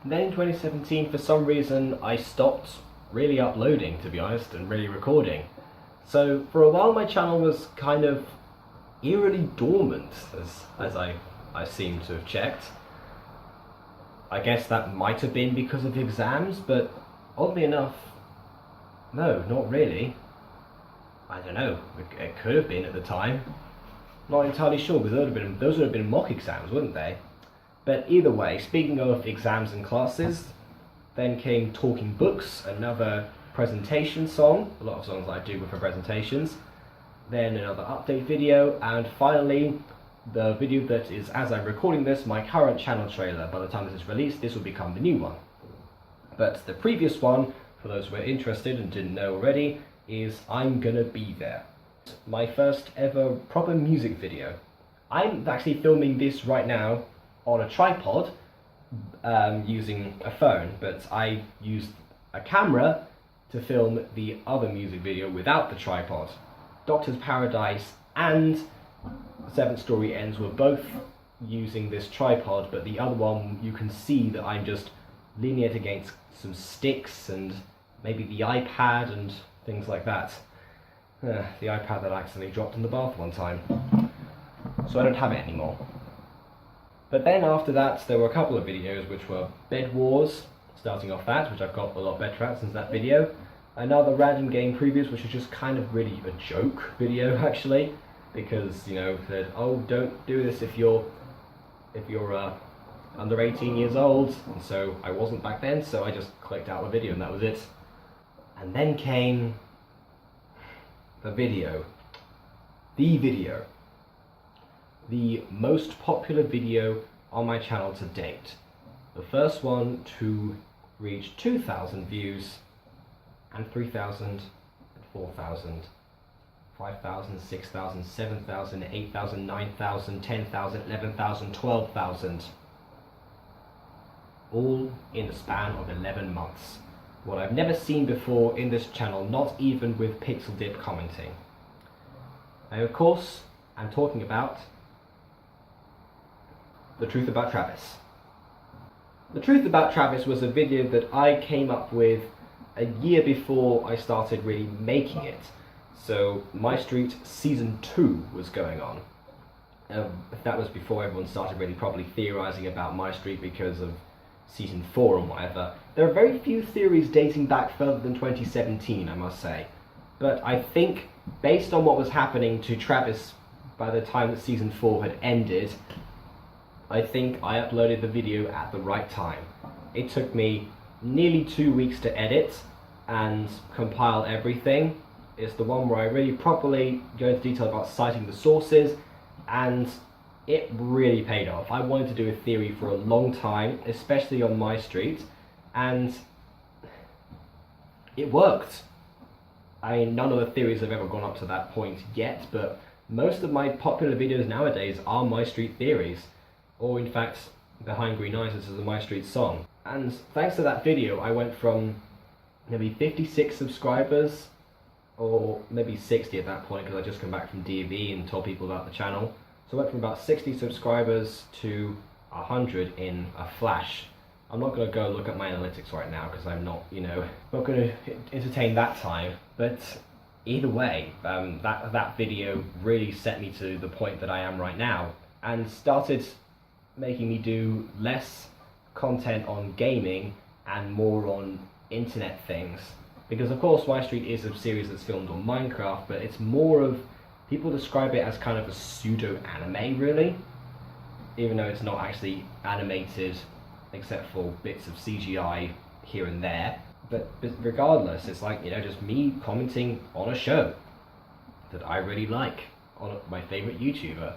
Then in 2017, for some reason, I stopped really uploading, to be honest, and really recording. So for a while my channel was kind of eerily dormant, as I seem to have checked. I guess that might have been because of exams, but oddly enough, no, not really. I don't know, it could have been at the time. Not entirely sure, because those would have been mock exams, wouldn't they? But either way, speaking of exams and classes, then came Talking Books, another presentation song, a lot of songs I do for presentations, then another update video, and finally the video that is, as I'm recording this, my current channel trailer. By the time this is released, this will become the new one. But the previous one, for those who are interested and didn't know already, is I'm Gonna Be There. My first ever proper music video. I'm actually filming this right now on a tripod using a phone, but I used a camera to film the other music video without the tripod. Doctor's Paradise and Seventh Story Ends were both using this tripod, but the other one you can see that I'm just leaning it against some sticks and maybe the iPad and things like that. The iPad that I accidentally dropped in the bath one time. So I don't have it anymore. But then after that, there were a couple of videos which were Bed Wars, starting off that, which I've got a lot better at since that video. Another random game previews, which is just kind of really a joke video actually, because, you know, said, oh, don't do this if you're under 18 years old, and so I wasn't back then, so I just clicked out the video and that was it. And then came the video. The most popular video on my channel to date. The first one to reach 2,000 views, and 3,000, 4,000, 5,000, 6,000, 7,000, 8,000, 9,000, 10,000, 11,000, 12,000. All in the span of 11 months. What I've never seen before in this channel, not even with Pixel Dip commenting. And of course, I'm talking about The Truth About Travis. The Truth About Travis was a video that I came up with a year before I started really making it. So My Street Season 2 was going on. That was before everyone started really properly theorising about My Street because of Season 4 or whatever. There are very few theories dating back further than 2017, I must say. But I think, based on what was happening to Travis by the time that Season 4 had ended, I think I uploaded the video at the right time. It took me nearly 2 weeks to edit and compile everything. It's the one where I really properly go into detail about citing the sources, and it really paid off. I wanted to do a theory for a long time, especially on My Street, and it worked. I mean, none of the theories have ever gone up to that point yet, but most of my popular videos nowadays are My Street theories, or in fact, Behind Green Eyes, this is a My Street song. And thanks to that video, I went from maybe 56 subscribers, or maybe 60 at that point, because I just come back from DV and told people about the channel. So I went from about 60 subscribers to 100 in a flash. I'm not going to go look at my analytics right now, because I'm not, not going to entertain that time. But either way, that video really set me to the point that I am right now, and started making me do less content on gaming and more on internet things. Because of course My Street is a series that's filmed on Minecraft, but it's more of, people describe it as kind of a pseudo-anime really, even though it's not actually animated except for bits of CGI here and there. But regardless, it's like, just me commenting on a show that I really like, on my favourite YouTuber.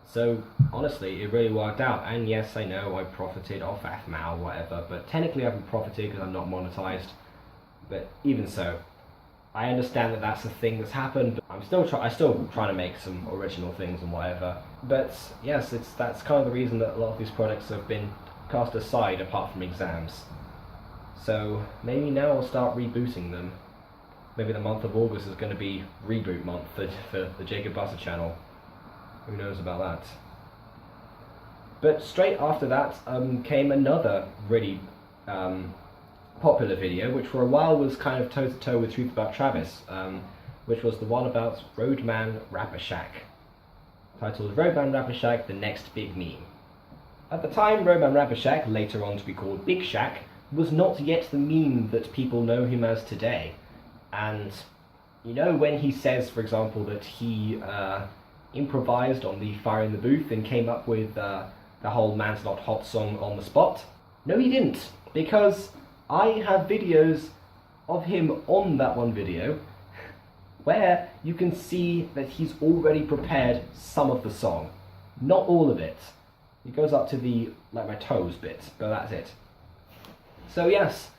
So honestly, it really worked out. And yes, I know I profited off AFMAO or whatever, but technically I haven't profited because I'm not monetized. But even so, I understand that that's a thing that's happened. But I'm still trying to make some original things and whatever. But yes, that's kind of the reason that a lot of these projects have been cast aside, apart from exams. So maybe now I'll start rebooting them. Maybe the month of August is going to be reboot month for the Jacob Butter channel. Who knows about that? But straight after that came another really popular video, which for a while was kind of toe to toe with Truth About Travis, which was the one about Roadman Rapper Shack, titled Roadman Rapper Shack: The Next Big Meme. At the time, Roadman Rapper Shack, later on to be called Big Shack, was not yet the meme that people know him as today. And you know, when he says, for example, that he improvised on the Fire in the Booth and came up with the whole Man's Not Hot song on the spot? No, he didn't, because I have videos of him on that one video where you can see that he's already prepared some of the song. Not all of it. It goes up to the, like, my toes bit, but that's it. So yes,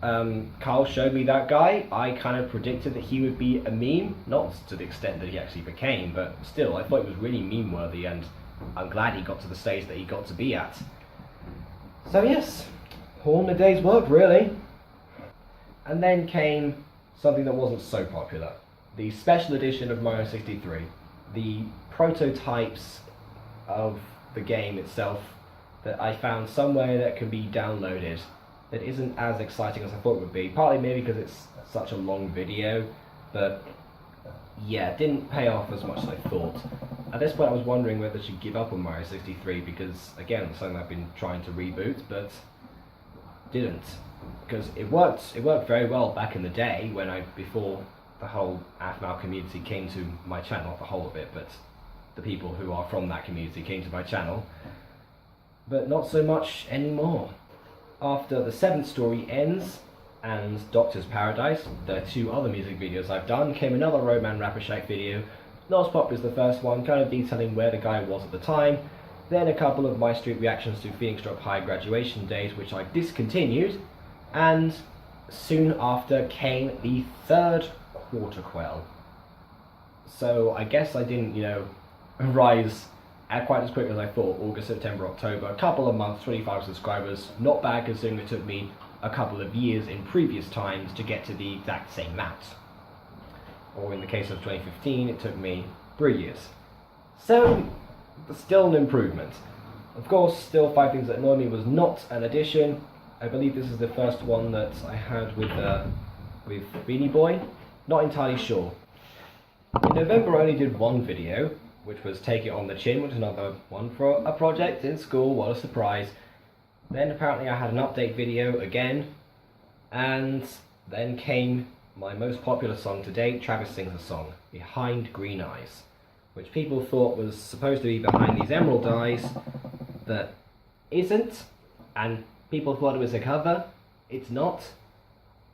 Carl showed me that guy. I kind of predicted that he would be a meme, not to the extent that he actually became, but still, I thought it was really meme-worthy, and I'm glad he got to the stage that he got to be at. So yes, all in a day's work, really. And then came something that wasn't so popular. The special edition of Mario 63. The prototypes of the game itself that I found somewhere that can be downloaded that isn't as exciting as I thought it would be. Partly maybe because it's such a long video, but yeah, it didn't pay off as much as I thought. At this point I was wondering whether I should give up on Mario 63 because, again, it's something I've been trying to reboot, but didn't. Because it worked very well back in the day before the whole AFMAL community came to my channel, not the whole of it, but the people who are from that community came to my channel. But not so much anymore. After the 7th story ends and Doctor's Paradise, the 2 other music videos I've done, came another Roadman Rapper Shack video, not as popular as the first one, kind of detailing where the guy was at the time, then a couple of my street reactions to Phoenix Drop High graduation days, which I discontinued, and soon after came the 3rd Quarter Quell. So I guess I didn't, rise quite as quick as I thought. August, September, October, a couple of months, 25 subscribers, not bad considering it took me a couple of years in previous times to get to the exact same amount. Or in the case of 2015, it took me 3 years. So, still an improvement. Of course, still 5 Things That Annoy Me was not an addition. I believe this is the first one that I had with Beanie Boy. Not entirely sure. In November I only did one video, which was Take It On The Chin, which is another one for a project in school. What a surprise. Then apparently I had an update video again, and then came my most popular song to date. Travis sings a song, Behind Green Eyes, which people thought was supposed to be behind these emerald eyes, that isn't, and people thought it was a cover. It's not.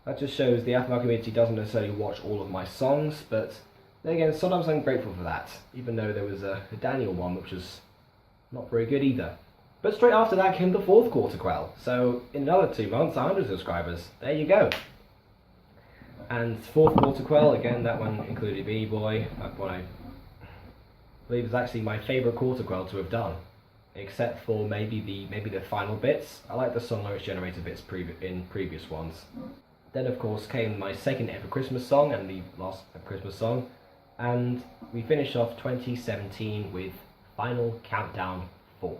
That just shows the AFMAL community doesn't necessarily watch all of my songs, but then again, sometimes I'm grateful for that, even though there was a Daniel one which was not very good either. But straight after that came the 4th Quarter Quell, so in another 2 months, 100 subscribers. There you go. And 4th Quarter Quell, again, that one included Beanie Boy, that one I believe is actually my favourite Quarter Quell to have done, except for maybe the final bits. I like the song lyrics generator bits in previous ones. Then of course came my 2nd ever Christmas song and the last ever Christmas song. And we finished off 2017 with Final Countdown 4.